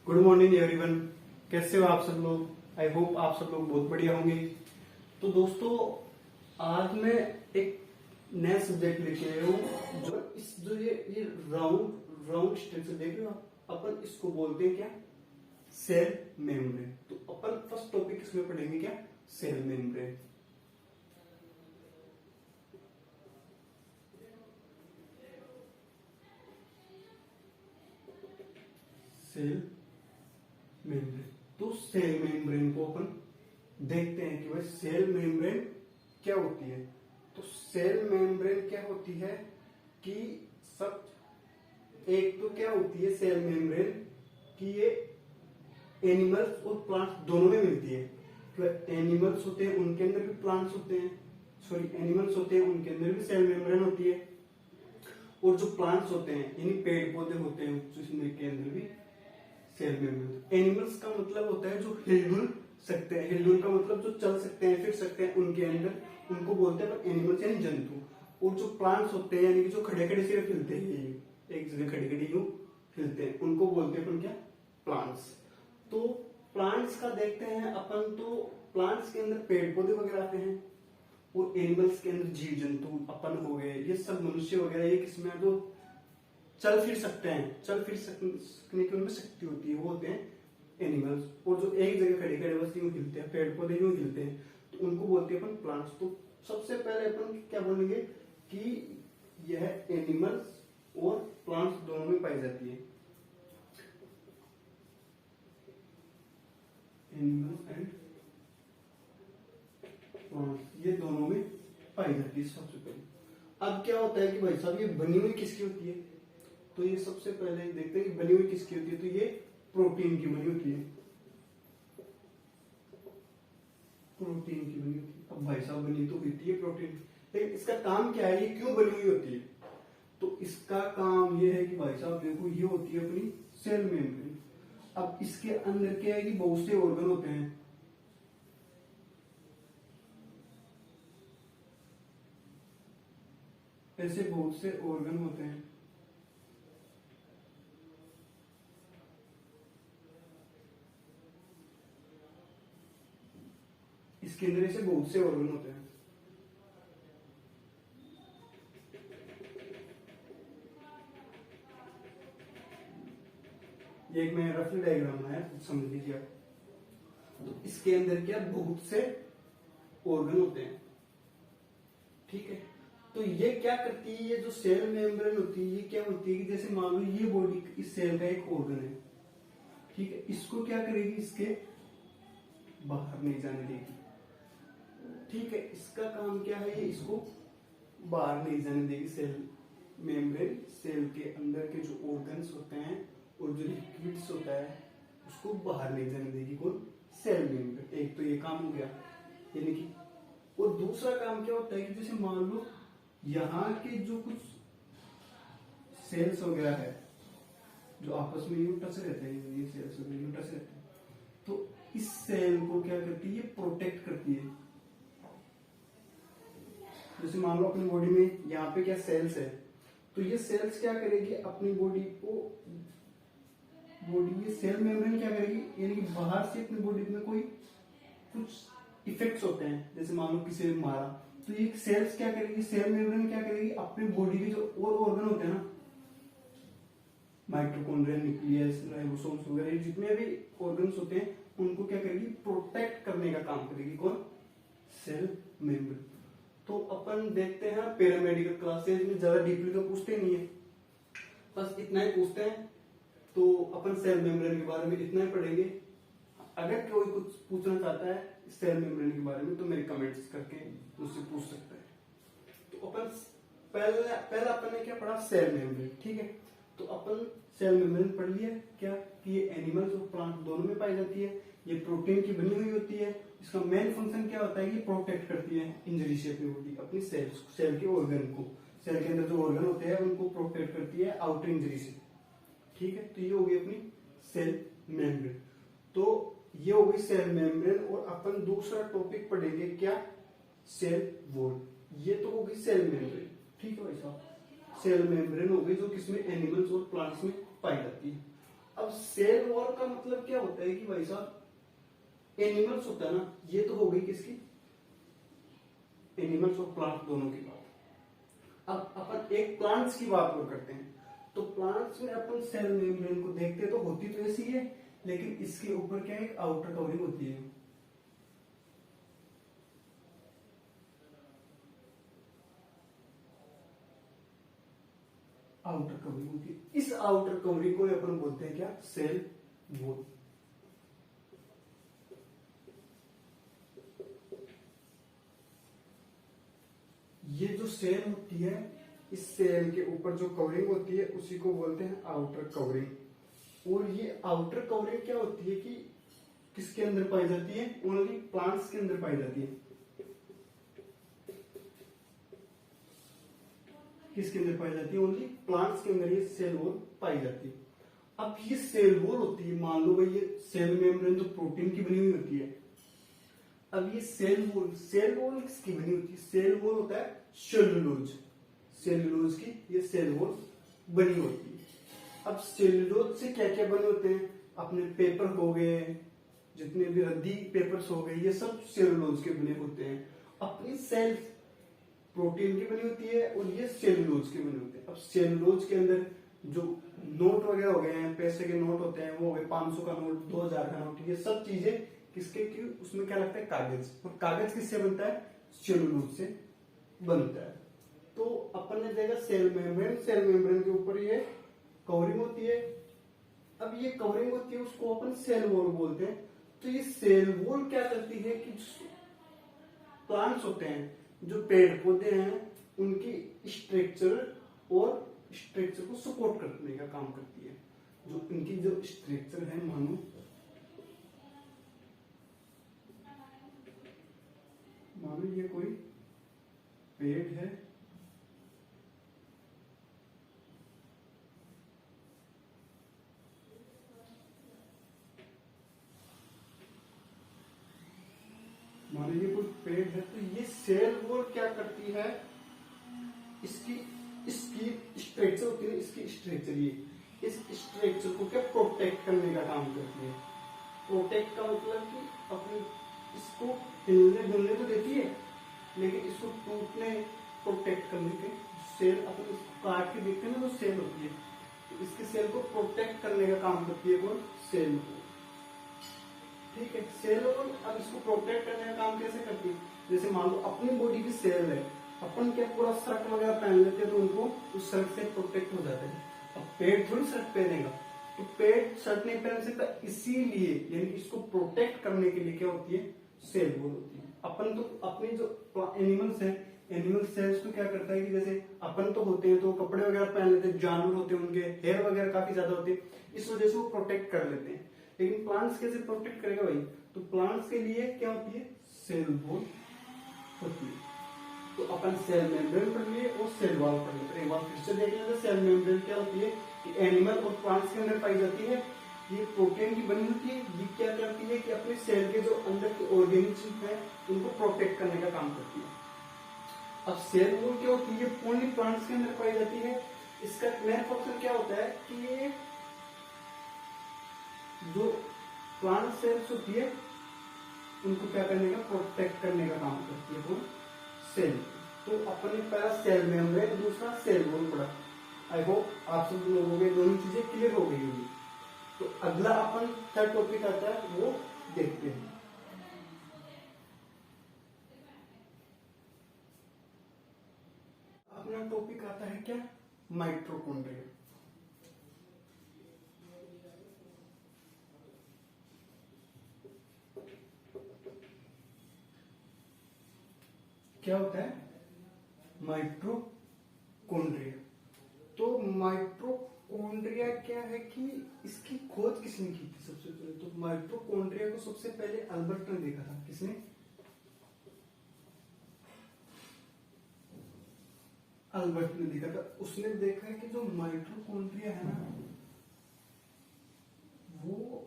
Good morning everyone. कैसे हो आप सब लोग? आई होप आप सब लोग बहुत बढ़िया होंगे। तो दोस्तों, आज मैं एक नया सब्जेक्ट लेके आया हूँ। जो ये राउंड राउंड स्ट्रक्चर देख रहे हो आप, अपन इसको बोलते हैं क्या? Cell membrane. तो अपन फर्स्ट टॉपिक इसमें पढ़ेंगे क्या? Cell membrane. Cell membrane. तो सेल मेम्ब्रेन को अपन देखते हैं कि भाई सेल मेम्ब्रेन क्या होती है। तो सेल मेम्ब्रेन क्या होती है कि सब एक तो क्या होती है सेल मेम्ब्रेन कि ये एनिमल्स और प्लांट्स दोनों में मिलती है। तो एनिमल्स होते हैं उनके अंदर भी प्लांट्स होते हैं, सॉरी एनिमल्स होते हैं उनके अंदर भी सेल मेम्ब्रेन होती है, और जो प्लांट्स होते हैं यानी पेड़ पौधे होते हैं जिसके अंदर भी सेल मेम्ब्रेन। एनिमल्स का मतलब होता है जो हिलडुल सकते हैं, हिलडुल का मतलब जो चल सकते हैं फिर सकते हैं, उनके अंदर उनको बोलते हैं एनिमल्स यानी जंतु। और जो प्लांट्स होते हैं यानी कि जो खड़े खड़े सिर्फ हिलते हैं, एक जगह खड़े खड़े यूं हिलते हैं, उनको बोलते हैं अपन क्या? प्लांट्स। तो प्लांट्स का देखते हैं अपन। तो प्लांट्स के अंदर पेड़ पौधे वगैरह आते हैं, और एनिमल्स के अंदर जीव जंतु अपन हो गए, ये सब मनुष्य वगैरह, ये किसमें जो चल फिर सकते हैं, चल फिर सकने की उनमें शक्ति होती है, वो होते हैं एनिमल्स। और जो एक जगह खड़े खड़े बस यूं हिलते हैं, पेड़ पौधे यूं हिलते हैं, तो उनको बोलते हैं अपन प्लांट्स। तो सबसे पहले अपन क्या बोलेंगे कि यह एनिमल्स और प्लांट्स दोनों में पाई जाती है। एनिमल्स एंड प्लांट्स ये दोनों में पाई जाती है सबसे पहले। अब क्या होता है कि भाई साहब ये बनी हुई किसकी होती है? तो ये सबसे पहले देखते हैं कि बनी हुई किसकी होती है। तो ये प्रोटीन की बनी होती है, प्रोटीन की बनी होती है। अब भाई साहब बनी तो होती है प्रोटीन, लेकिन इसका काम क्या है, ये क्यों बनी हुई होती है? तो इसका काम ये है कि भाई साहब देखो ये होती है अपनी सेल मेम्ब्रेन। अब इसके अंदर क्या है कि बहुत से ऑर्गन होते हैं, ऐसे बहुत से ऑर्गन होते हैं। इसके अंदर ऐसे बहुत से ऑर्गन होते हैं। ये एक मैं रफली डायग्राम बनाया, समझ लीजिए आप। तो इसके अंदर क्या बहुत से ऑर्गन होते हैं, ठीक है। तो ये क्या करती है, ये जो सेल मेम्ब्रेन होती है ये क्या होती है कि जैसे मान लो ये बॉडी इस सेल का एक ऑर्गन है, ठीक है, इसको क्या करेगी, इसके बाहर नहीं जाने देगी, ठीक है। इसका काम क्या है, ये इसको बाहर नहीं जाने देगी। सेल मेम्ब्रेन सेल के अंदर के जो ऑर्गन्स होते हैं और जो लिक्विड्स होता है उसको बाहर नहीं जाने देगी। कौन? Cell membrane. एक तो ये काम हो गया, यानी कि। और दूसरा काम क्या होता है कि जैसे मान लो यहाँ के जो कुछ सेल्स वगैरह है जो आपस में यूं टच रहते हैं, ये सेल्स वगैरह यूं टच रहते हैं, तो इस सेल को क्या करती है, प्रोटेक्ट करती है। जैसे मान लो अपनी बॉडी में यहाँ पे क्या सेल्स है, तो ये सेल्स क्या करेगी, अपनी बॉडी को ये सेल मेम्ब्रेन क्या करेगी, यानी कि बाहर से अपनी बॉडी में कोई कुछ इफेक्ट्स होते हैं, जैसे मान लो किसी ने मारा, तो ये सेल्स क्या करेगी, सेल मेम्ब्रेन क्या करेगी, अपनी बॉडी के जो और ऑर्गन होते हैं ना, माइटोकॉन्ड्रिया, न्यूक्लियस, राइबोसोम्स वगैरह जितने भी ऑर्गन्स होते हैं उनको क्या करेगी, प्रोटेक्ट करने का काम करेगी। कौन? Cell membrane. तो अपन देखते हैं पैरामेडिकल क्लासेज में ज्यादा डीपली तो पूछते नहीं है, बस इतना ही पूछते हैं। तो अपन सेल मेम्ब्रेन के बारे में इतना ही पढ़ेंगे। अगर कोई कुछ पूछना चाहता है सेल मेम्ब्रेन के बारे में तो मेरे कमेंट्स करके मुझसे पूछ सकता है। तो अपन पहला अपन ने क्या पढ़ा, सेल मेम्ब्रेन, ठीक है। तो अपन सेल मेम्ब्रेन पढ़ लिया क्या कि ये एनिमल्स और प्लांट दोनों में पाई जाती है, ये प्रोटीन की बनी हुई होती है। इसका मेन फंक्शन क्या होता है, ये प्रोटेक्ट करती है इंजरी से अपनी बॉडी, अपनी सेल के ऑर्गन को, सेल के अंदर जो ऑर्गन होते हैं उनको प्रोटेक्ट करती है आउटर इंजरी से, ठीक है। तो ये हो गई अपनी सेल मेम्ब्रेन। तो ये हो गई सेल मेम्ब्रेन। और अपन दूसरा टॉपिक पढ़ेंगे क्या, सेल वॉल। ये तो हो गई सेल मेम्ब्रेन, ठीक है भाई साहब। सेल मेम्ब्रेन हो गई जो किसमें, एनिमल्स और प्लांट्स में पाई जाती है। अब अब सेल वॉल का मतलब क्या होता है कि भाई साहब एनिमल्स होता है ना, ये तो हो गई किसकी, एनिमल्स और प्लांट दोनों की बात। अब अपन एक प्लांट्स की बात और करते हैं, तो प्लांट्स में अपन सेल मेम्ब्रेन को देखते हैं तो होती तो ऐसी है, लेकिन इसके ऊपर क्या है, एक आउटर कवरिंग होती है। आउटर कवरिंग होती है, इस आउटर कवरिंग को अपन बोलते हैं क्या, सेल वॉल। ये जो सेल होती है, इस सेल के ऊपर जो कवरिंग होती है उसी को बोलते हैं आउटर कवरिंग। और ये आउटर कवरिंग क्या होती है कि किसके अंदर पाई जाती है, ओनली प्लांट्स के अंदर पाई जाती है। किसके अंदर पाई जाती है, ओनली प्लांट्स के अंदर ये सेल वॉल पाई जाती है। अब ये सेल वॉल होती है, मान लो भाई ये सेल मेम्ब्रेन तो प्रोटीन की बनी हुई होती है। अब ये सेल वॉल किसकी बनी होती है, सेल वॉल होता है सेलुलोज, सेलुलोज की ये सेल वॉल बनी होती है। अब सेलुलोज से क्या क्या बने होते हैं, अपने पेपर हो गए, जितने भी रद्दी पेपर्स हो गए, ये सब सेलुलोज के बने होते हैं। अपनी सेल प्रोटीन की बनी होती है और ये सेलुलोज के बने होते हैं। अब सेलुलोज के अंदर जो नोट वगैरह हो गए हैं, पैसे के नोट होते हैं, वो हो गए 500 का नोट, 2000 का नोट, ये सब चीजें किसके की, उसमें क्या लगता है, कागज। और कागज किससे बनता है, सेलुलोज से बनता है। तो अपन ने देखा सेल मेम्ब्रेन, सेल मेम्ब्रेन के ऊपर ये कवरिंग होती है। अब ये कवरिंग होती है, उसको अपन सेल वॉल बोलते हैं। तो ये सेल वॉल क्या करती है कि प्लांट्स होते हैं, जो पेड़ पौधे हैं, उनकी स्ट्रक्चर और स्ट्रक्चर को सपोर्ट करने का काम करती है। जो इनकी जो स्ट्रक्चर है, मानो ये कोई पेड़ है, मानो ये कोई पेड़ है, तो ये सेल वॉल क्या करती है, इसकी इसकी स्ट्रक्चर होती है, इसकी स्ट्रक्चर, ये इस स्ट्रक्चर को क्या प्रोटेक्ट करने का काम करती है। प्रोटेक्ट का मतलब कि अपनी इसको हिलने डुलने तो देती है, लेकिन इसको टूटने प्रोटेक्ट करने के, सेल अपन इसको काट के देखते हैं ना, तो सेल होती है, तो इसके सेल को प्रोटेक्ट करने का काम करती है कौन, सेल वॉल। ठीक है, सेल वॉल अब इसको प्रोटेक्ट करने का काम कैसे करती है, जैसे मान लो अपनी बॉडी की सेल है, अपन क्या पूरा शर्ट वगैरह पहन लेते हैं तो उनको उस शर्ट से प्रोटेक्ट हो जाते हैं। अब पेड़ थोड़ी शर्ट पहनेगा, तो पेड़ शर्ट नहीं पहन सकता, इसीलिए यानी इसको प्रोटेक्ट करने के लिए क्या होती है, सेल वॉल होती है। अपन तो अपने जो एनिमल्स हैं, एनिमल सेल्स को क्या करता है कि जैसे अपन तो होते हैं तो कपड़े वगैरह पहन लेते हैं, जानवर होते हैं उनके हेयर वगैरह काफी ज्यादा होते हैं, इस वजह से वो प्रोटेक्ट कर लेते हैं। लेकिन प्लांट्स कैसे प्रोटेक्ट करेगा भाई, तो प्लांट्स के लिए क्या होती है, सेल वॉल होती है। तो अपन सेल मेम्ब्रेन पढ़ लिए और सेल वॉल पढ़ लिए। एक बार फिर से देख लेते, सेल मेम्ब्रेन क्या होती है कि एनिमल और प्लांट्स के अंदर पाई जाती है, ये प्रोटीन की बनी होती है। ये क्या करती है कि अपने सेल के जो अंदर के ऑर्गेनिज्म है उनको प्रोटेक्ट करने का काम करती है। अब सेल वॉल क्या होती है, ओनली प्लांट्स के अंदर पाई जाती है। इसका मेन फंक्शन क्या होता है कि ये जो प्लांट सेल्स होती है उनको क्या करने का, प्रोटेक्ट करने का काम करती है कौन, सेल। तो अपन ने पहला सेल मेम्ब्रेन, दूसरा सेल वॉल पढ़ा। आई होप आप सब लोगों को दोनों चीजें क्लियर हो गई होगी। तो अगला अपन थर्ड टॉपिक आता है, वो देखते हैं। अपना टॉपिक आता है क्या, माइटोकॉन्ड्रिया। क्या होता है माइटोकॉन्ड्रिया। तो माइटोकॉन्ड्रिया क्या है कि इसकी खोज किसने की थी सबसे पहले, तो माइटोकॉन्ड्रिया को सबसे पहले अल्बर्ट ने देखा था। किसने, अल्बर्ट ने देखा था। उसने देखा है कि जो माइटोकॉन्ड्रिया है ना, वो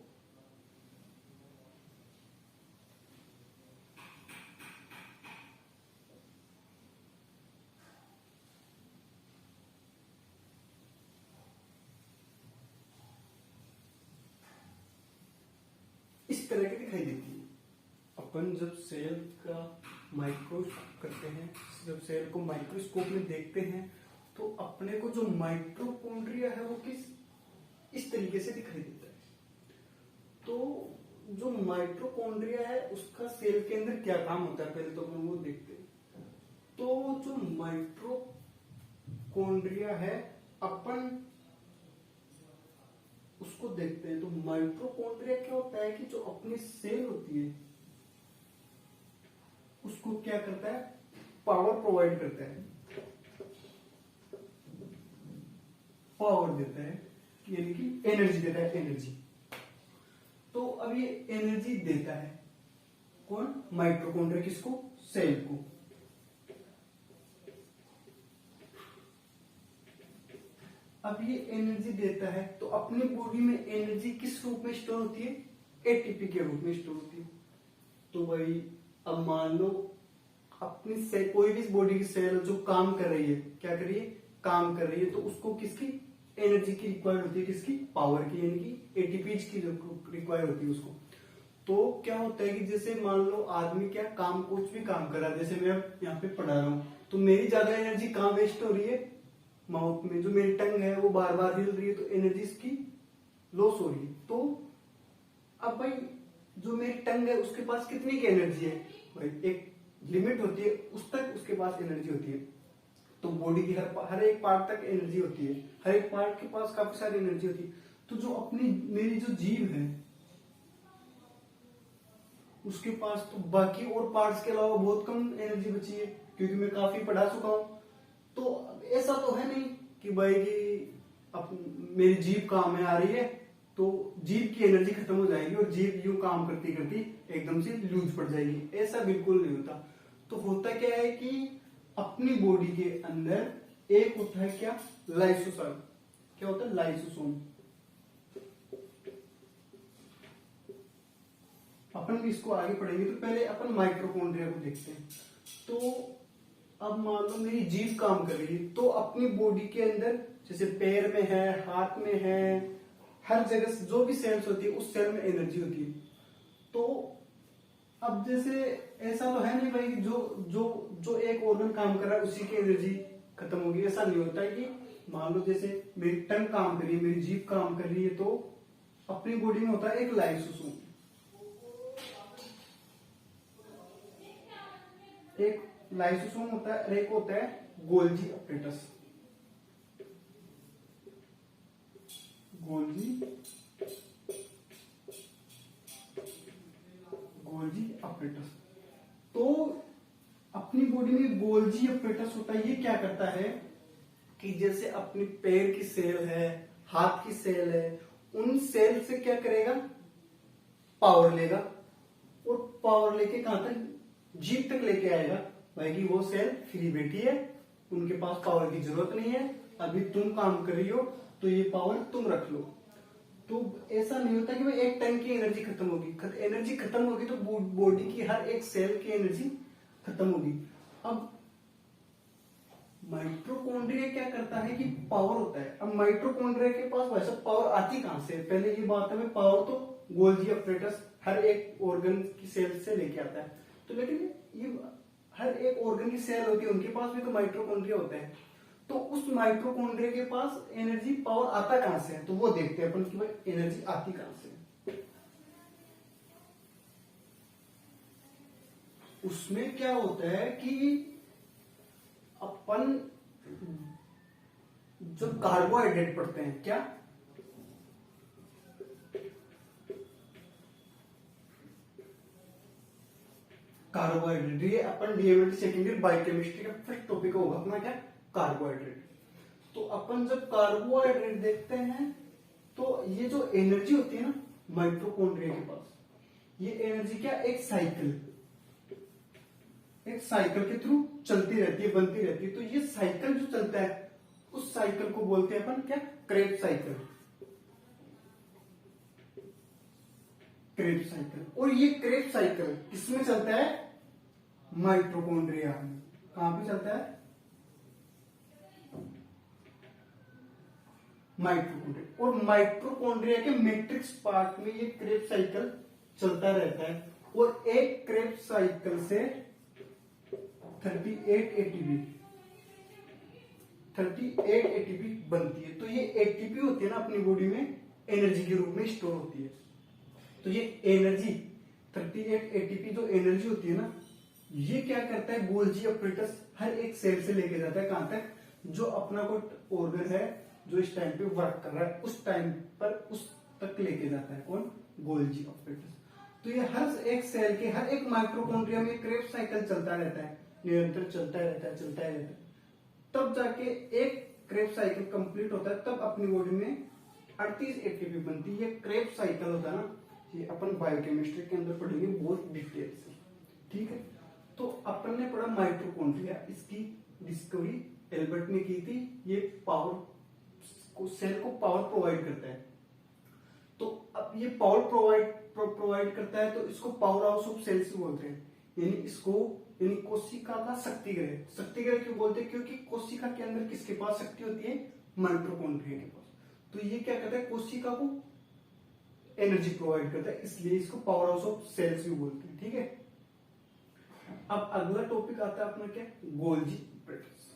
तरह की दिखाई देती है। अपन जब सेल का माइक्रोस्कोप करते हैं, जब सेल को माइक्रोस्कोप में देखते हैं, तो अपने को जो माइटोकॉन्ड्रिया है वो इस तरीके से दिखाई देता है। तो जो माइटोकॉन्ड्रिया है उसका सेल के अंदर क्या काम होता है, पहले तो अपन वो देखते हैं। तो जो माइटोकॉन्ड्रिया है अपन उसको देखते हैं। तो माइटोकॉन्ड्रिया क्या होता है कि जो अपनी सेल होती है उसको क्या करता है, पावर प्रोवाइड करता है, पावर देता है, यानी कि एनर्जी देता है, एनर्जी। तो अब ये एनर्जी देता है कौन, माइटोकॉन्ड्रिया, किसको, सेल को। अब ये एनर्जी देता है तो अपनी बॉडी में एनर्जी किस रूप में स्टोर होती है, एटीपी के रूप में स्टोर होती है। तो भाई अब मान लो अपनी सेल, कोई भी बॉडी की सेल जो काम कर रही है, क्या कर रही है, काम कर रही है, तो उसको किसकी एनर्जी की रिक्वायर्ड होती है, किसकी, पावर की, यानी कि एटीपीज की रिक्वायर होती है उसको। तो क्या होता है कि जैसे मान लो आदमी क्या काम, कुछ भी काम कर रहा है, जैसे मैं यहाँ पे पढ़ा रहा हूँ, तो मेरी ज्यादा एनर्जी कहाँ वेस्ट हो रही है, माउथ में। जो मेरी टंग है वो बार बार हिल रही है, तो एनर्जी इसकी लॉस हो रही है। तो अब भाई जो मेरी टंग है उसके पास कितनी की एनर्जी है, भाई एक लिमिट होती है, उस तक उसके पास एनर्जी होती है। तो बॉडी की हर एक पार्ट तक एनर्जी होती है, हर एक पार्ट के पास काफी सारी एनर्जी होती है। तो जो अपनी मेरी जो जीभ है उसके पास तो बाकी और पार्ट्स के अलावा बहुत कम एनर्जी बची है, क्योंकि मैं काफी पढ़ा चुका हूं। तो ऐसा तो है नहीं कि भाई कि मेरी जीभ काम में आ रही है तो जीभ की एनर्जी खत्म हो जाएगी और जीभ यूं काम करती करती एकदम से लूज पड़ जाएगी, ऐसा बिल्कुल नहीं होता। तो होता क्या है कि अपनी बॉडी के अंदर एक होता है क्या, लाइसोसोम। क्या होता है, लाइसोसोम। अपन भी इसको आगे पढ़ेंगे, तो पहले अपन माइटोकॉन्ड्रिया को देखते हैं। तो अब मान लो मेरी जीभ काम कर रही है, तो अपनी बॉडी के अंदर जैसे पैर में है, हाथ में है, हर जगह जो भी सेल्स होती है उस सेल में एनर्जी होती है। तो अब जैसे ऐसा तो है नहीं भाई जो जो जो एक ऑर्गन काम कर रहा है उसी की एनर्जी खत्म होगी, ऐसा नहीं होता है। कि मान लो जैसे मेरी टंग काम कर रही है, मेरी जीभ काम कर रही है, तो अपनी बॉडी में होता है एक लाइसोसोम, एक लाइसोसोम होता है, एक होता है गोल्जी अपरेटस। Golgi apparatus. तो अपनी बॉडी में गोल्जी अपरेटस होता है। ये क्या करता है कि जैसे अपनी पैर की सेल है, हाथ की सेल है, उन सेल से क्या करेगा, पावर लेगा, और पावर लेके कहां तक, जीभ तक लेके आएगा। भाई कि वो सेल फ्री बैठी है, उनके पास पावर की जरूरत नहीं है, अभी तुम काम कर रही हो तो ये पावर तुम रख लो। तो ऐसा नहीं होता कि भाई एक टाइम की एनर्जी खत्म होगी, एनर्जी खत्म होगी तो बॉडी की हर एक सेल की एनर्जी खत्म होगी। अब माइटोकॉन्ड्रिया क्या करता है कि पावर होता है। अब माइटोकॉन्ड्रिया के पास वैसे पावर आती कहां से, पहले ये बात है, पावर तो गोल्जी अपरेटस हर एक ऑर्गन की सेल से लेके आता है। तो लेकिन ये हर एक ऑर्गन की सेल होती है, उनके पास भी तो माइटोकॉन्ड्रिया होता है। तो उस माइटोकॉन्ड्रिया के पास एनर्जी पावर आता कहां से है, तो वो देखते हैं अपन कि भाई एनर्जी आती कहां से। उसमें क्या होता है कि अपन जब कार्बोहाइड्रेट पढ़ते हैं, क्या कार्बोहाइड्रेट, ये अपन डीएमएलटी सेकेंड ईयर बायोकेमिस्ट्री का फर्स्ट टॉपिक होगा अपना, क्या, कार्बोहाइड्रेट। तो अपन जब कार्बोहाइड्रेट देखते हैं तो ये जो एनर्जी होती है ना माइटोकॉन्ड्रिया के पास, ये एनर्जी क्या, एक साइकिल के थ्रू चलती रहती है, बनती रहती है। तो ये साइकिल जो चलता है उस साइकिल को बोलते हैं अपन क्या, क्रेब साइकिल। Krebs cycle. और ये क्रेब साइकिल किसमें चलता है, माइटोकॉन्ड्रिया में। कहां पे चलता है, माइटोकॉन्ड्रिया। और माइटोकॉन्ड्रिया के मैट्रिक्स पार्ट में ये क्रेब साइकिल चलता रहता है और एक क्रेब्स साइकिल से 38 एटीपी 38 एटीपी बनती है। तो ये एटीपी होती है ना अपनी बॉडी में एनर्जी के रूप में स्टोर होती है। तो ये एनर्जी 38 एटीपी जो एनर्जी होती है ना, ये क्या करता है, गोल्जी अपरेटस हर एक सेल से लेके जाता है कहां तक, जो अपना कोई ऑर्गन है जो इस टाइम पे वर्क कर रहा है उस टाइम पर उस तक लेके जाता है। कौन? Golgi apparatus. तो ये हर एक सेल के हर एक माइक्रोकॉन्ड्रिया में क्रेब्स साइकिल चलता रहता है, निरंतर चलता रहता है चलता रहता है। तब जाके एक क्रेब्स साइकिल कंप्लीट होता है, तब अपनी बॉडी में 38 एटीपी बनती है। ये क्रेब्स साइकिल होता है ना, ये अपन बायोकेमिस्ट्री के अंदर पढ़ेंगे बहुत डिटेल से, ठीक है। तो अपन ने पढ़ा माइटोकॉन्ड्रिया, इसकी डिस्कवरी एल्बर्ट ने की थी। ये पावर को, सेल को पावर प्रोवाइड करता है। तो अब ये पावर प्रोवाइड करता है तो इसको पावर हाउस ऑफ सेल्स बोलते हैं, यानी इसको, यानी कोशिका का शक्ति ग्रह। शक्ति ग्रह क्यों बोलते हैं? क्योंकि कोशिका के अंदर किसके पास शक्ति होती है? माइटोकॉन्ड्रिया के पास। तो ये क्या करता है? कोशिका को एनर्जी प्रोवाइड करता है, इसलिए इसको पावर हाउस ऑफ सेल्स भी बोलते हैं, ठीक है। अब अगला टॉपिक आता है अपना क्या? Golgi apparatus.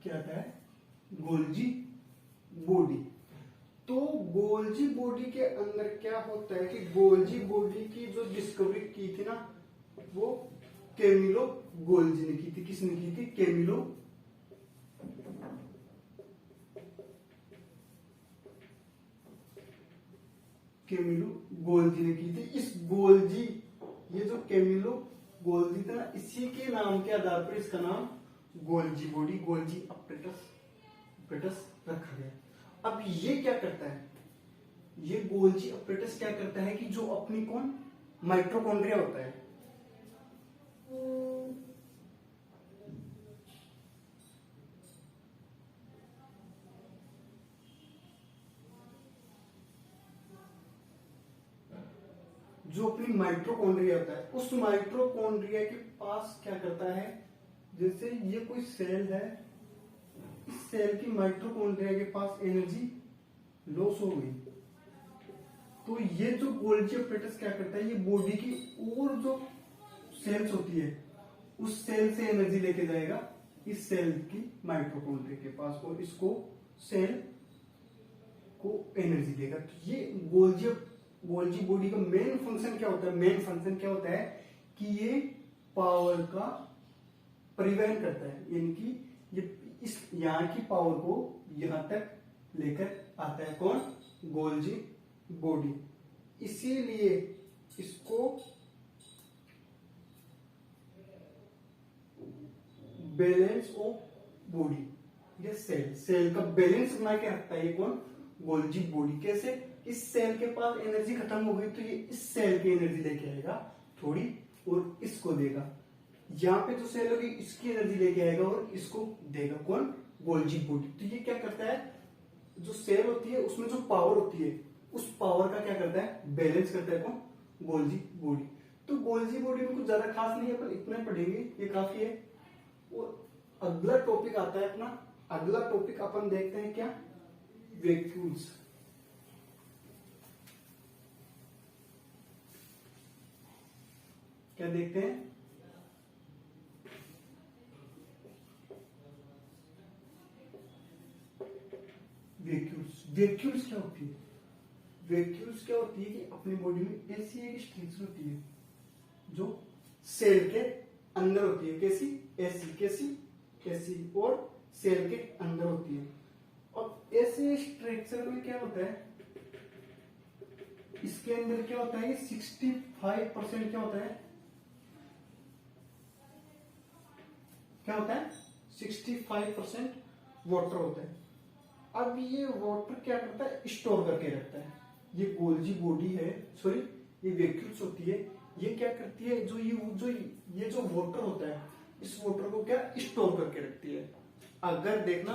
क्या आता है? Golgi body. तो गोल्जी बॉडी के अंदर क्या होता है कि गोल्जी बॉडी की जो डिस्कवरी की थी ना, वो कैमिलो गोल्जी ने की थी। किसने की थी? कैमिलो गोल्जी ने की थी। इस गोल्जी, ये जो कैमिलो गोल्जी था ना, इसी के नाम के आधार पर इसका नाम गोल्जी बॉडी, गोल्जी अपरेटस रखा गया। अब ये क्या करता है? ये गोल्जी अपरेटस क्या करता है कि जो अपनी कौन माइटोकॉन्ड्रिया होता है, जो अपनी माइटोकॉन्ड्रिया होता है, उस माइटोकॉन्ड्रिया के पास क्या करता है, जैसे ये कोई सेल है, इस सेल की माइटोकॉन्ड्रिया के पास एनर्जी लॉस हो गई, तो ये जो गोल्जी अपरेटस क्या करता है, ये बॉडी की और जो सेल्स होती है उस सेल से एनर्जी लेके जाएगा इस सेल की माइटोकॉन्ड्रिया के पास, और इसको सेल को एनर्जी देगा। तो ये गोल्जी बॉडी का मेन फंक्शन क्या होता है? मेन फंक्शन क्या होता है कि ये पावर का परिवहन करता है, यानी कि ये इस यहां की पावर को यहां तक लेकर आता है। कौन? Golgi body. इसीलिए इसको बैलेंस ऑफ बॉडी, ये सेल का बैलेंस बना के रखता है। ये कौन? Golgi body. कैसे? इस सेल के पास एनर्जी खत्म हो गई तो ये इस सेल की एनर्जी लेके आएगा थोड़ी और इसको देगा। यहाँ पे जो सेल होगी इसकी एनर्जी लेके आएगा और इसको देगा। कौन? Golgi body. तो ये क्या करता है, जो सेल होती है उसमें जो पावर होती है उस पावर का क्या करता है? बैलेंस करता है। कौन? Golgi body. तो गोल्जी बॉडी में कुछ ज्यादा खास नहीं है, पर इतना पढ़ेंगे ये काफी है। और अगला टॉपिक आता है अपना, अगला टॉपिक अपन देखते हैं क्या? वैक्यूल्स। क्या देखते हैं? वैक्यूल्स क्या होती है? वैक्यूल्स क्या होती है कि अपनी बॉडी में ऐसी एक स्ट्रक्चर होती है जो सेल के अंदर होती है। कैसी और सेल के अंदर होती है। और ऐसे स्ट्रक्चर में क्या होता है, इसके अंदर क्या होता है, 65% क्या होता है, 65% वाटर होता है। अब ये वाटर क्या करता है? स्टोर करके रखता है। ये गोल्जी बॉडी है, सॉरी ये वैक्यूल्स होती है, ये क्या करती है, ये जो वाटर होता है इस वाटर को क्या स्टोर करके रखती है। अगर देखना,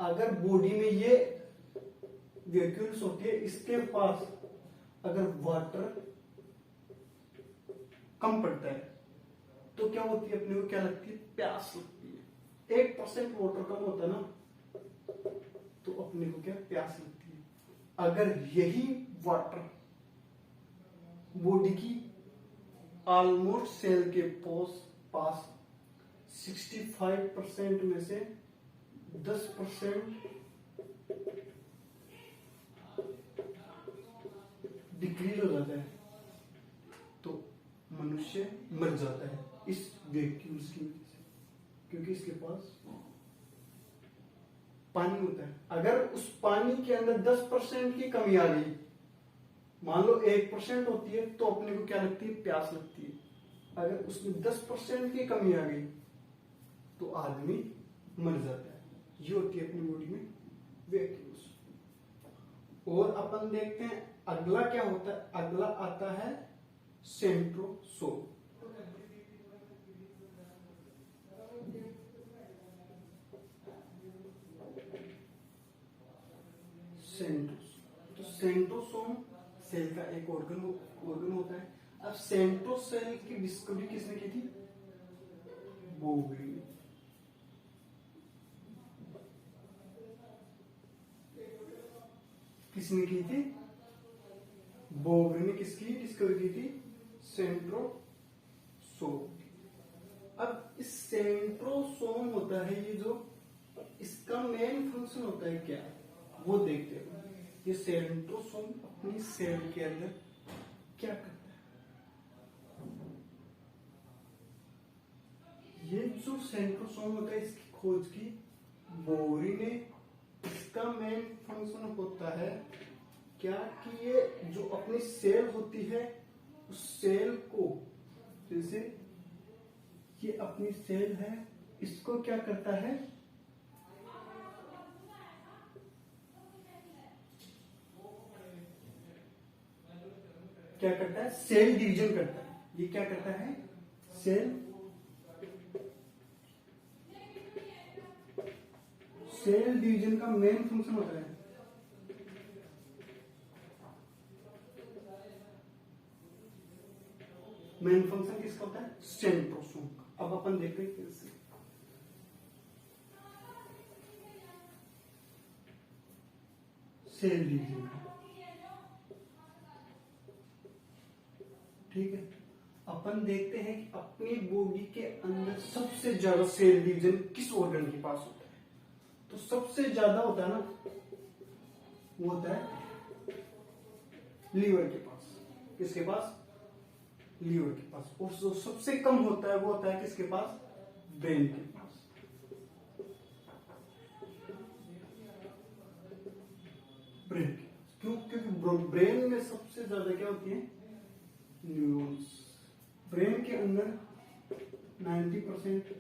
अगर बॉडी में ये वैक्यूल्स होती है, इसके पास अगर वाटर कम पड़ता है तो क्या होती है, अपने को क्या लगती है, प्यास लगती है। 1% वाटर कम होता है ना तो अपने को क्या प्यास लगती है। अगर यही वाटर बॉडी की ऑलमोस्ट सेल के पास 65% में से 10% डिक्रीज हो जाता है तो मनुष्य मर जाता है इस वैक्यूम्स की वजह से, क्योंकि इसके पास पानी होता है। अगर उस पानी के अंदर 10% की कमी आ गई, मान लो 1% होती है तो अपने को क्या लगती है, प्यास लगती है। अगर उसमें 10% की कमी आ गई तो आदमी मर जाता है। ये होती है अपनी बॉडी में वैक्यूम्स। और अपन देखते हैं अगला क्या होता है, अगला आता है सेंट्रोसोम। तो सेंट्रोसोम सेल का एक ऑर्गन होता है। अब सेंट्रोसेल की डिस्कवरी किसने की थी, बोवेरी ने। किसने की थी, बोवेरी ने किसकी डिस्कवरी की थी, सेंट्रोसोम। अब इस सेंट्रोसोम होता है ये जो, इसका मेन फंक्शन होता है क्या, वो देखते हैं। ये सेंट्रोसोम अपनी सेल के अंदर क्या करता है। ये जो सेंट्रोसोम होता है इसकी खोज की बोवेरी ने। इसका मेन फंक्शन होता है क्या कि ये जो अपनी सेल होती है उस सेल को, जैसे ये अपनी सेल है, इसको क्या करता है, क्या करता है, सेल डिवीजन करता है। ये क्या करता है, सेल डिवीजन का मेन फंक्शन होता है। मेन फंक्शन किसका होता है, सेंट्रोसोम का। अब अपन देखते हैं कैसे। सेल डिवीजन, ठीक है। अपन देखते हैं कि अपनी बॉडी के अंदर सबसे ज्यादा सेल डिवीजन किस ऑर्गन के पास होता है। तो सबसे ज्यादा होता है ना, वो होता है लीवर के पास। किसके पास, लीवर के पास। और जो सबसे कम होता है वो होता है किसके पास, ब्रेन के पास। ब्रेन के पास क्यों, क्योंकि ब्रेन में सबसे ज्यादा क्या होती है, न्यूरॉन्स। ब्रेन के अंदर 90%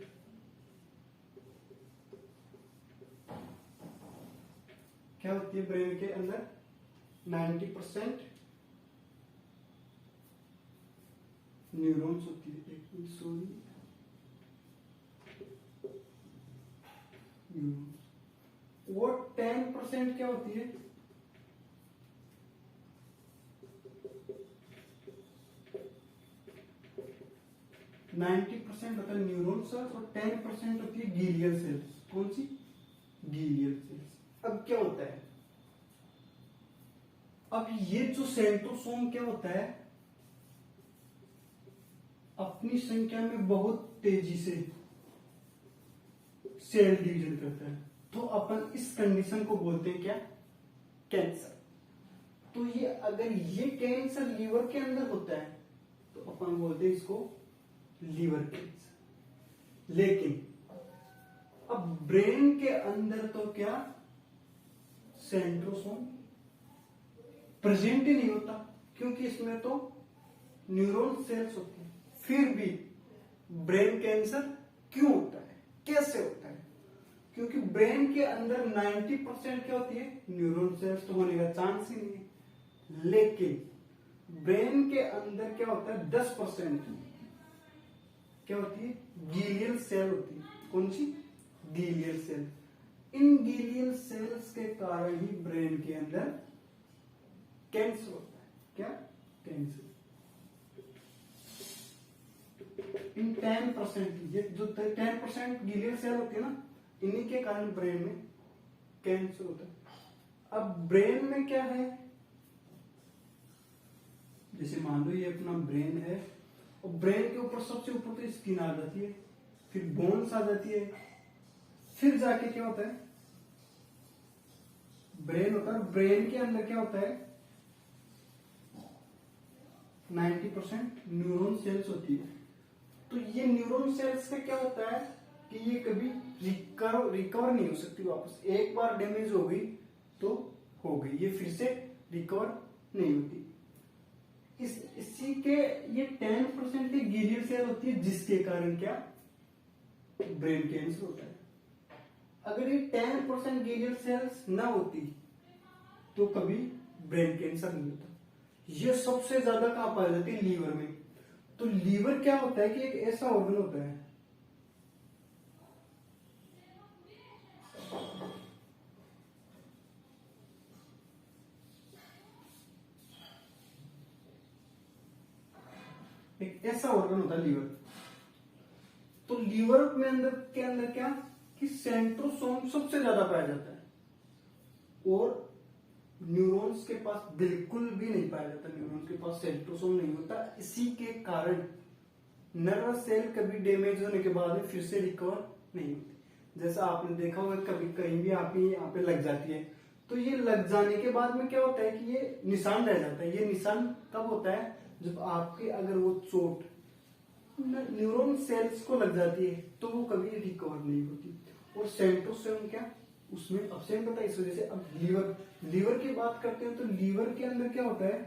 क्या होती है, ब्रेन के अंदर 90% न्यूरॉन्स होती है। एक मिनट, सॉरी, न्यूरॉन्स। वो 10% क्या होती है, नाइन्टी परसेंट होता है न्यूरॉन्स और 10% होती है गीलियल सेल्स। कौन सी, गीलियल सेल्स। अब क्या होता है, अब ये जो सेंट्रोसोम क्या होता है, अपनी संख्या में बहुत तेजी से सेल डिवीजन करता है। तो अपन इस कंडीशन को बोलते हैं क्या, कैंसर। तो ये अगर ये कैंसर लीवर के अंदर होता है तो अपन बोलते हैं इसको लीवर कैंसर। लेकिन अब ब्रेन के अंदर तो क्या सेंट्रोसोम प्रेजेंट ही नहीं होता, क्योंकि इसमें तो न्यूरॉन सेल्स होती है। फिर भी ब्रेन कैंसर क्यों होता है, कैसे होता है, क्योंकि ब्रेन के अंदर 90% क्या होती है, न्यूरॉन सेल्स, तो होने का चांस ही नहीं है। लेकिन ब्रेन के अंदर क्या होता है, 10% क्या होती है, गीलियल सेल होती है। कौन सी, गीलियल सेल। इन गीलियल सेल्स के कारण ही ब्रेन के अंदर कैंसर होता है। क्या? कैंसर। इन 10%, ये जो 10% गीलियल सेल होती है ना, इन्हीं के कारण ब्रेन में कैंसर होता है। अब ब्रेन में क्या है, जैसे मान लो ये अपना ब्रेन है, और ब्रेन के ऊपर सबसे ऊपर तो स्किन आ जाती है, फिर बोन्स आ जाती है, फिर जाके क्या होता है, ब्रेन होता है। ब्रेन के अंदर क्या होता है, 90% न्यूरॉन सेल्स होती है। तो ये न्यूरॉन सेल्स का क्या होता है कि ये कभी रिकवर नहीं हो सकती वापस। एक बार डैमेज हो गई तो हो गई, ये फिर से रिकवर नहीं होती। इसी के ये 10% की गीलियल सेल होती है, जिसके कारण क्या, ब्रेन कैंसर होता है। अगर ये 10% गीलियल सेल्स ना होती तो कभी ब्रेन कैंसर नहीं होता। ये सबसे ज्यादा कहां पाई जाती है, लीवर में। तो लीवर क्या होता है कि एक ऐसा ऑर्गन होता है, एक ऐसा ऑर्गन होता है लीवर। तो लीवर में अंदर के अंदर क्या कि सेंट्रोसोम सबसे ज्यादा पाया जाता है, और न्यूरॉन्स के पास बिल्कुल भी नहीं पाया जाता। न्यूरॉन्स के पास सेंट्रोसोम नहीं होता। इसी के कारण नर्वस सेल कभी डैमेज होने के बाद में फिर से रिकवर नहीं होती। जैसा आपने देखा होगा, कभी कहीं भी आप यहाँ पे लग जाती है, तो ये लग जाने के बाद में क्या होता है कि ये निशान रह जाता है। ये निशान कब होता है, जब आपके अगर वो चोट न्यूरॉन सेल्स को लग जाती है, तो वो कभी रिकवर नहीं होती। और सेंट्रोसोम क्या उसमें एब्सेंट होता है। इस वजह से अब लीवर की बात करते हैं, तो लीवर के अंदर क्या होता है,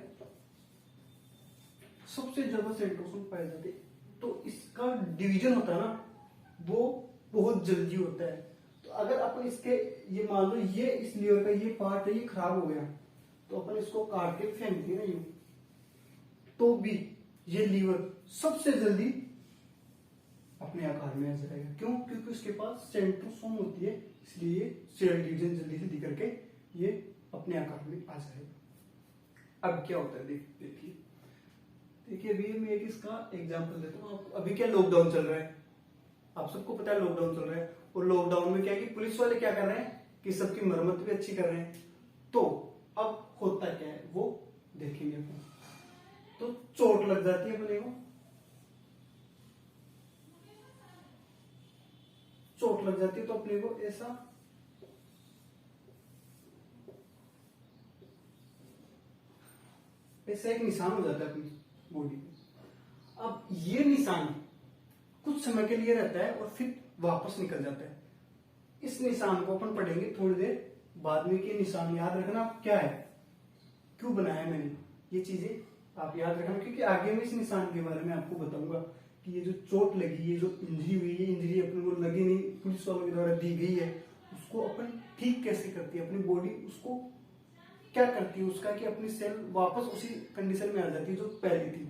सबसे ज्यादा सेंट्रोसोम पाए जाते हैं। तो इसका डिवीजन होता है ना, वो बहुत जल्दी होता है। तो अगर अपन इसके ये मान लो ये इस लीवर का ये पार्ट है, ये खराब हो गया, तो अपन इसको काट के फेंक दिए ना यूं, तो भी ये लीवर सबसे जल्दी अपने आकार में आ जाएगा। क्यों? क्योंकि उसके पास सेंट्रोसोम होती है, इसलिए सेल डिवीजन जल्दी जल्दी करके ये अपने आकार में आ जाएगा। अब क्या होता है, देखिए अभी मैं एक इसका एग्जांपल देता हूँ। अभी क्या लॉकडाउन चल रहा है, आप सबको पता है लॉकडाउन चल रहा है। और लॉकडाउन में क्या है कि पुलिस वाले क्या कर रहे हैं कि सबकी मरम्मत भी अच्छी कर रहे हैं। तो अब होता क्या है वो देखेंगे अपन। तो चोट लग जाती है अपने को, चोट लग जाती है तो अपने को ऐसा एक निशान हो जाता है अपनी बॉडी पे। अब ये निशान कुछ समय के लिए रहता है और फिर वापस निकल जाता है। इस निशान को अपन पढ़ेंगे थोड़ी देर बाद में कि निशान याद रखना क्या है, क्यों बनाया मैंने, ये चीजें आप याद रखना। क्योंकि आगे में इस निशान के बारे में आपको बताऊंगा कि ये जो चोट लगी, ये जो इंजरी हुई, ये इंजरी अपने को लगी नहीं, पुलिस वालों के द्वारा दी गई है, उसको अपन ठीक कैसे करती है, अपनी बॉडी उसको क्या करती है उसका कि अपनी सेल वापस उसी कंडीशन में आ जाती है जो पहले थी।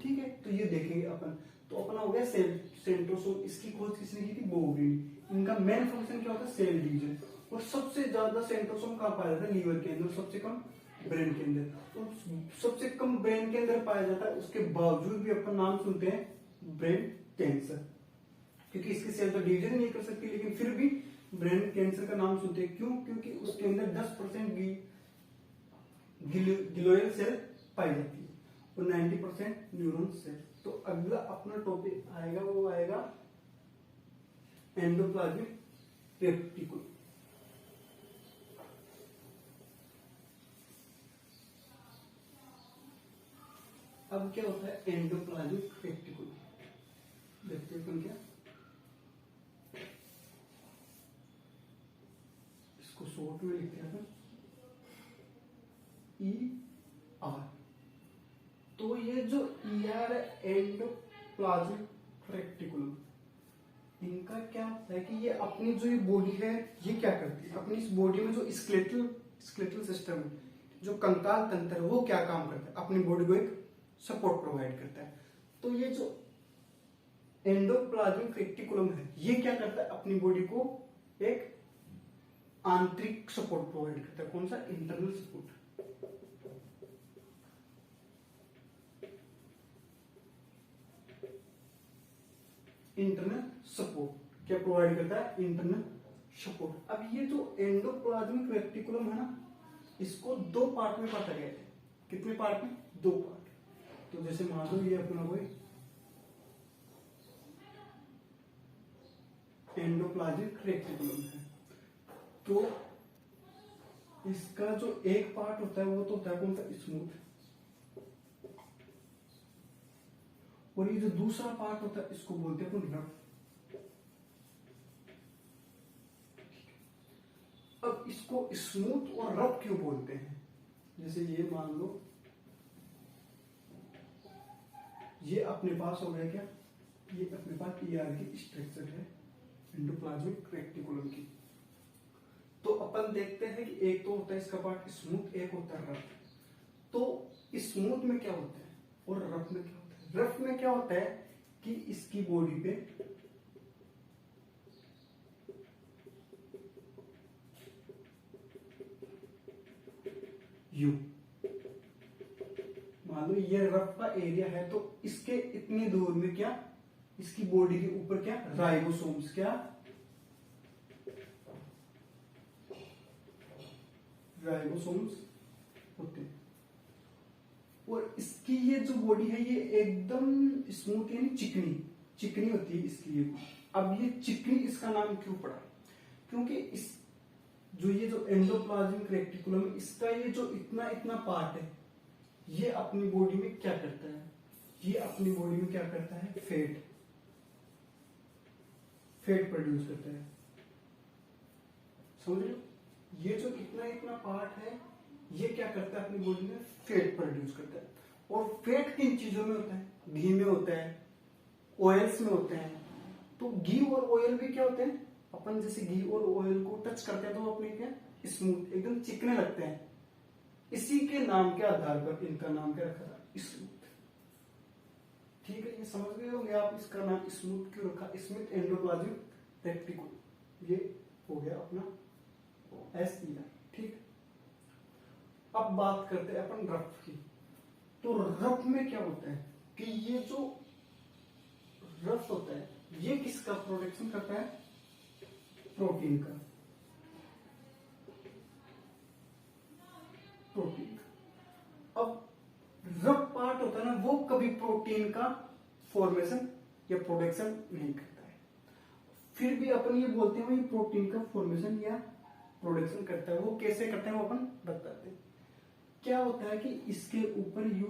ठीक है, तो ये देखेंगे अपन। तो अपना हो गया सेल सेंट्रोसोम, इसकी खोज किसने की थी, बोगलिन। इनका मेन फंक्शन क्या होता है, सेल डिवीजन। और सबसे ज्यादा सेंट्रोसोम कहाँ पाया जाता है, लीवर के अंदर, सबसे कम ब्रेन के अंदर। तो सबसे कम ब्रेन के अंदर पाया जाता है, उसके बावजूद भी अपन नाम सुनते हैं ब्रेन कैंसर। क्योंकि इसकी सेल तो डिवीजन नहीं कर सकती, लेकिन फिर भी ब्रेन कैंसर का नाम सुनते हैं। क्यों? क्योंकि उसके अंदर 10% गिलोयल सेल पाई जाती है और 90% न्यूरॉन सेल। तो अगला अपना टॉपिक आएगा, वो आएगा एंडोप्लाज्मिक रेटिकुलम। अब क्या होता है एंडोप्लाज्मिक रेटिकुलम, देखते हैं क्या। इसको शॉर्ट में लिखते हैं ER। तो ये जो ER एंडोप्लाज्मिक रेटिकुलम, इनका क्या होता है कि ये अपनी जो ये बॉडी है ये क्या करती है, अपनी इस बॉडी में जो स्केलेटल सिस्टम है, जो कंकाल तंत्र है, वो क्या काम करता है, अपनी बॉडी को एक सपोर्ट प्रोवाइड करता है। तो ये जो एंडोप्लाज्मिक रेटिकुलम है ये क्या करता है, अपनी बॉडी को एक आंतरिक सपोर्ट प्रोवाइड करता है। कौन सा? Internal support. इंटरनल सपोर्ट क्या प्रोवाइड करता है? Internal support. अब ये जो एंडोप्लाज्मिक रेटिकुलम है ना, इसको दो पार्ट में बांटा गया है। कितने पार्ट में? दो पार्ट। तो जैसे मान लो ये अपना कोई एंडोप्लाज्मिक रेटिकुलम है, तो इसका जो एक पार्ट होता है वो तो होता है कौन सा? स्मूथ। और ये जो दूसरा पार्ट होता है इसको बोलते हैं अपन रफ। अब इसको स्मूथ और रफ क्यों बोलते हैं? जैसे ये मान लो ये अपने पास हो गया क्या, ये अपने पास ईआर की स्ट्रक्चर है एंडोप्लाज्मिक रेटिकुलम की। तो अपन देखते हैं कि एक तो होता है इसका पार्ट स्मूथ, एक होता है रफ। तो स्मूथ में क्या होता है और रफ में क्या होता है? रफ में क्या होता है कि इसकी बॉडी पे यू, मान लो ये रफ का एरिया है, तो इसके इतनी दूर में क्या, इसकी बॉडी के ऊपर क्या, राइबोसोम्स क्या, राइबोसोम्स होते हैं। और इसकी ये जो बॉडी है ये एकदम स्मूथ यानी चिकनी चिकनी होती है इसकी ये। अब ये चिकनी इसका नाम क्यों पड़ा? क्योंकि इस जो ये जो एंडोप्लाज्मिक रेटिकुलम इसका ये जो इतना इतना पार्ट है, ये अपनी बॉडी में क्या करता है? ये अपनी बॉडी में क्या करता है? फैट प्रोड्यूस करता है। समझ लो, ये जो इतना इतना पार्ट है ये क्या करता है? अपनी बॉडी में फैट प्रोड्यूस करता है। और फैट किन चीजों में होता है? घी में होता है, ऑयल्स में होते हैं। तो घी और ऑयल भी क्या होते हैं? अपन जैसे घी और ऑयल को टच करते हैं तो अपने क्या, स्मूथ एकदम चिकने लगते हैं। इसी के नाम के आधार पर इनका नाम क्या रखा था? स्मूथ। ठीक है, ये समझ गए होंगे आप इसका नाम स्मूथ क्यों रखा? Smooth endoplasmic reticulum. ये हो गया अपना SER। ठीक, अब बात करते हैं अपन रफ की। तो रफ में क्या होता है कि ये जो रफ होता है ये किसका प्रोडक्शन करता है? प्रोटीन का। प्रोटीन का। अब रफ पार्ट होता है ना, वो कभी प्रोटीन का फॉर्मेशन या प्रोडक्शन नहीं करता है। फिर भी अपन ये बोलते हैं ये प्रोटीन का फॉर्मेशन या प्रोडक्शन करता है। वो कैसे करते हैं वो अपन बताते हैं। क्या होता है कि इसके ऊपर यू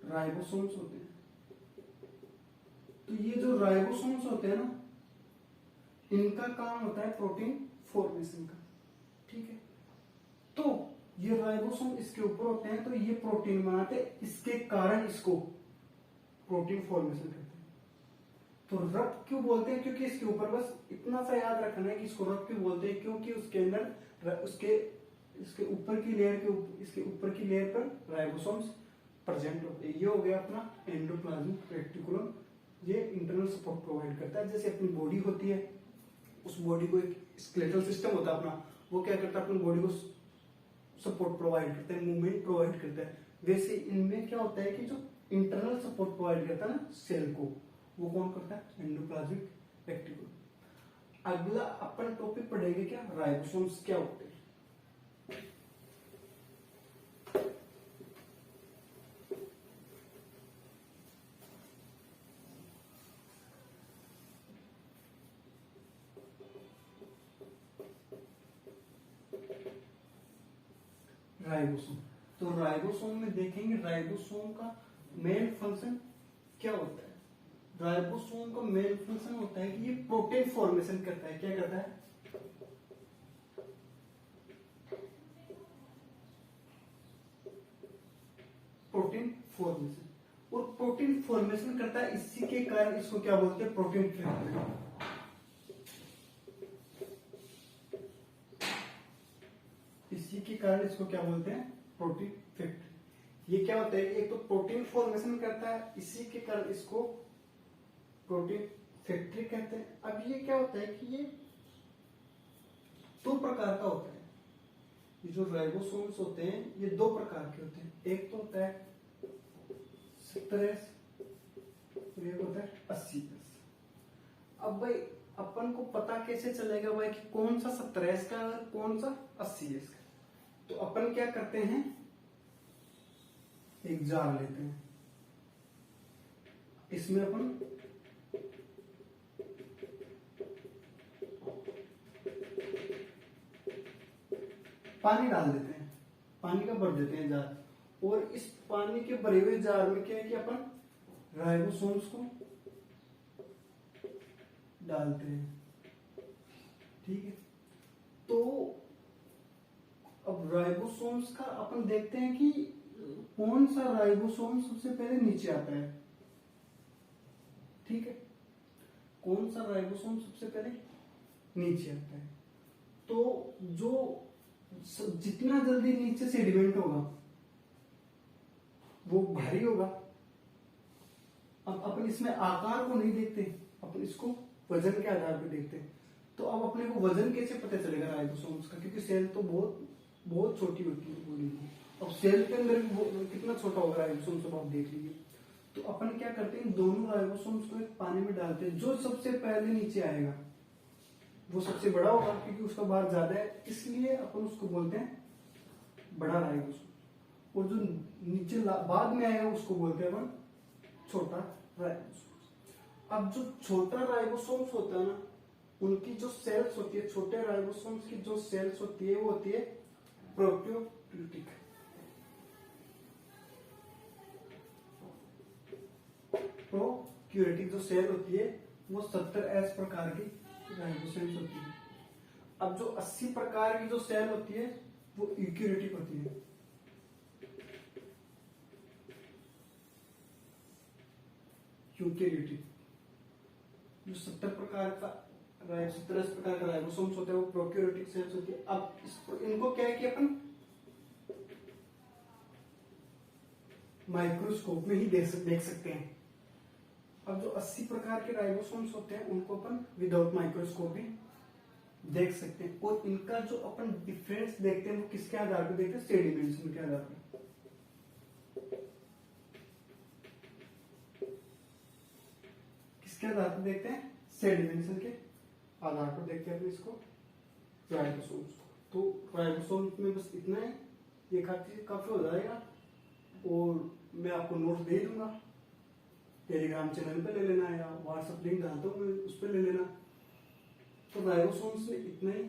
राइबोसोम्स होते हैं। तो ये जो राइबोसोम्स होते हैं ना, इनका काम होता है प्रोटीन फॉर्मेशन का। ठीक है, तो ये राइबोसोम इसके ऊपर होते हैं तो ये प्रोटीन बनाते हैं, इसके कारण इसको प्रोटीन फॉर्मेशन करते हैं। तो रफ क्यों बोलते हैं? क्योंकि इसके ऊपर बस इतना सा याद रखना है कि इसको रफ क्यों बोलते हैं, क्योंकि उसके अंदर इसके ऊपर की लेयर के इसके ऊपर की लेयर पर राइबोसोम्स प्रेजेंट होते हैं। ये हो गया अपना एंडोप्लाज्मिक रेटिकुलम। ये इंटरनल सपोर्ट प्रोवाइड करता है। जैसे अपनी बॉडी होती है, उस बॉडी को एक स्केलेटल सिस्टम होता है अपना, वो क्या करता है? अपनी बॉडी को सपोर्ट प्रोवाइड करता है, मूवमेंट प्रोवाइड करता है। वैसे इनमें क्या होता है कि जो इंटरनल सपोर्ट प्रोवाइड करता है ना सेल को, वो कौन करता है? Endoplasmic reticulum. अगला अपन टॉपिक पढ़ेंगे क्या? राइबोसोम्स क्या होते हैं। राइबोसोम, तो राइबोसोम में देखेंगे राइबोसोम का मेन फंक्शन क्या होता है। राइबोसोम का मेन फंक्शन होता है कि ये प्रोटीन फॉर्मेशन करता है। क्या करता है? Protein formation. और प्रोटीन फॉर्मेशन करता है, इसी के कारण इसको क्या बोलते हैं? Protein factory. इसी के कारण इसको क्या बोलते हैं? Protein factory. ये क्या होता है? एक तो प्रोटीन फॉर्मेशन करता है, इसी के कारण इसको प्रोटीन फैक्ट्री कहते हैं। अब ये क्या होता है कि ये दो प्रकार का होता है। ये जो राइबोसोम्स होते हैं ये दो प्रकार के होते हैं। एक तो होता है 70S और एक होता है 80S। अब भाई अपन को पता कैसे चलेगा भाई कि कौन सा 70S का और कौन सा 80S का? तो अपन क्या करते हैं, एक जार लेते हैं, इसमें अपन पानी डाल देते हैं, पानी का भर देते हैं जार, और इस पानी के भरे हुए जार में क्या है कि अपन राइबोसोम्स को डालते हैं। ठीक है, तो अब राइबोसोम्स का अपन देखते हैं कि कौन सा राइबोसोम सबसे पहले नीचे आता है। ठीक है, कौन सा राइबोसोम सबसे पहले नीचे आता है? तो जो जितना जल्दी नीचे सेडिमेंट होगा वो भारी होगा। अब अपन इसमें आकार को नहीं देखते, अपन इसको वजन के आधार पर देखते हैं। तो अब अपने को वजन कैसे पता चलेगा राइबोसोम्स का? क्योंकि सेल तो बहुत बहुत छोटी होती है बॉडी की। अब सेल के अंदर कितना छोटा होगा राइबोसोम्स, अब आप देख लीजिए। तो अपन क्या करते हैं, दोनों राइबोसोम्स को एक पानी में डालते हैं। जो सबसे पहले नीचे आएगा वो सबसे बड़ा होगा, क्योंकि उसका भार ज्यादा है, इसलिए अपन उसको बोलते हैं बड़ा राइबोसोम। और जो नीचे बाद में आएगा उसको बोलते हैं अपन छोटा राइबोसोम। अब जो छोटा राइबोसोम्स होता है ना, उनकी जो सेल्स होती है, छोटे राइबोसोम्स की जो सेल्स होती है वो होती है प्रोक्यूटिक। प्रोक्यूटिक जो सेल होती है वो 70S प्रकार की राइबोसोम्स होती है। अब जो 80 प्रकार की जो सेल होती है वो यूकेरियोटिक होती है। यूकेरियोटिक जो 70 प्रकार का 70 प्रकार का राइबोसोम्स होते हैं वो प्रोक्यूरियोटिक सेल्स होती है। अब इनको क्या है कि अपन माइक्रोस्कोप में ही देख सकते हैं। अब जो 80 प्रकार के राइबोसोम्स होते हैं उनको अपन विदाउट माइक्रोस्कोप भी देख सकते हैं। और इनका जो अपन डिफरेंस देखते हैं वो किसके आधार पर देखते हैं? सेडिमेंट्स के आधार पर। किसके आधार पर देखते हैं? सेडिमेंट्स के आधार पर देखते हैं इसको राइबोसोम्स को। तो राइबोसोम्स में बस इतना है, ये काफी हो जाएगा। और मैं आपको नोट्स दे दूंगा, टेलीग्राम चैनल पे ले लेना या व्हाट्सएप लिंक डालता हूँ मैं, उस पर ले लेना। तो राइबोसोम्स में इतना ही।